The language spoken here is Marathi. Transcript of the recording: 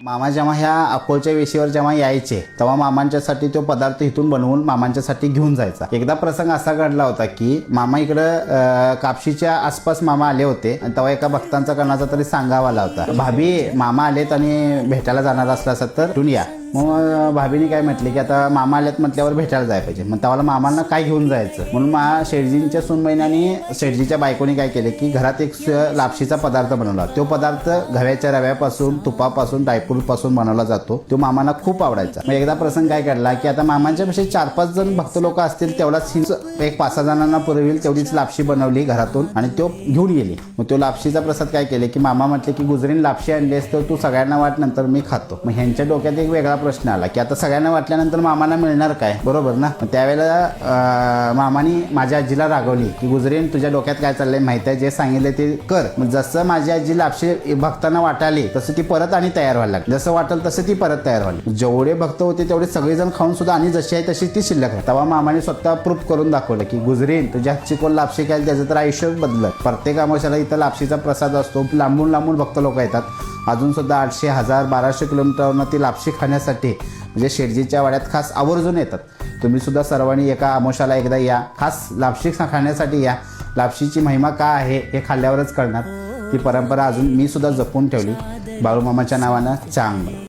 मामा जेव्हा ह्या अकोलच्या वेशीवर जेव्हा यायचे तेव्हा मामांच्यासाठी तो पदार्थ इथून बनवून मामांच्यासाठी घेऊन जायचा। एकदा प्रसंग असा घडला होता की मामा इकडं कापशीच्या आसपास मामा आले होते आणि तेव्हा एका भक्तांचा कोणाचा तरी सांगावा आला होता, भाभी मामा आलेत आणि भेटायला जाणार असला असत तर तुम्ही या। मग भाभीने काय म्हटले की आता मामा आलेत म्हटल्यावर भेटायला जायला पाहिजे। मग तेव्हा मामांना काय घेऊन जायचं म्हणून शेठजींच्या सूनबहिणीने शेठजीच्या बायकोने काय केले की घरात एक लापशीचा पदार्थ बनवला। तो पदार्थ गव्याच्या रव्यापासून तुपापासून ड्रायफ्रूटपासून बनवला जातो। तो मामांना खूप आवडायचा। मग एकदा प्रसंग काय घडला की आता मामांच्या पेक्षा 4-5 जण भक्त लोक असतील तेवढाच एक 5-6 जणांना पुरविल तेवढीच लापशी बनवली घरातून आणि तो घेऊन गेली। मग तो लापशीचा प्रसाद काय केले की मामा म्हटले की गुजरीन लापशी आणलीस तर तू सगळ्यांना वाट, नंतर मी खातो। मग ह्यांच्या डोक्यात एक वेगळा प्रश्न आला की आता सगळ्यांना वाटल्यानंतर मामांना मिळणार काय, बरोबर ना। त्यावेळेला मामानी माझ्या आजीला रागवली की गुजरीन तुझ्या डोक्यात काय चाललंय माहित आहे, जे सांगितले ते कर। मग जसं माझी आजी लापशी भक्तांना वाटाली तसं ती परत आणि तयार व्हायला लागली, जसं वाटेल तसं ती परत तयार व्हाली। जेवढे भक्त होते तेवढे सगळेजण खाऊन सुद्धा आणि जशी आहे तशी ती शिल्लक आहे। तेव्हा मामाने स्वतः प्रूफ करून दाखवलं की गुजरीन तुझ्या हातची कोण लापशी खायला त्याचं तर आयुष्य बदलत। प्रत्येक अमावस्याला इथं लापशीचा प्रसाद असतो, लांबून लांबून भक्त लोक येतात। अजून सुद्धा 800, 1000, 1200 किलोमीटरवरून ती लापशी खाण्यासाठी म्हणजे शेठजीच्या वाड्यात खास आवर्जून येतात। तुम्ही सुद्धा सर्वांनी एका अमावस्याला एकदा या, खास लापशी खाण्यासाठी या। लापशीची महिमा का आहे हे खाल्ल्यावरच कळणार। ती परंपरा अजून मी सुद्धा जपून ठेवली बाळूमामाच्या नावानं चांगलं।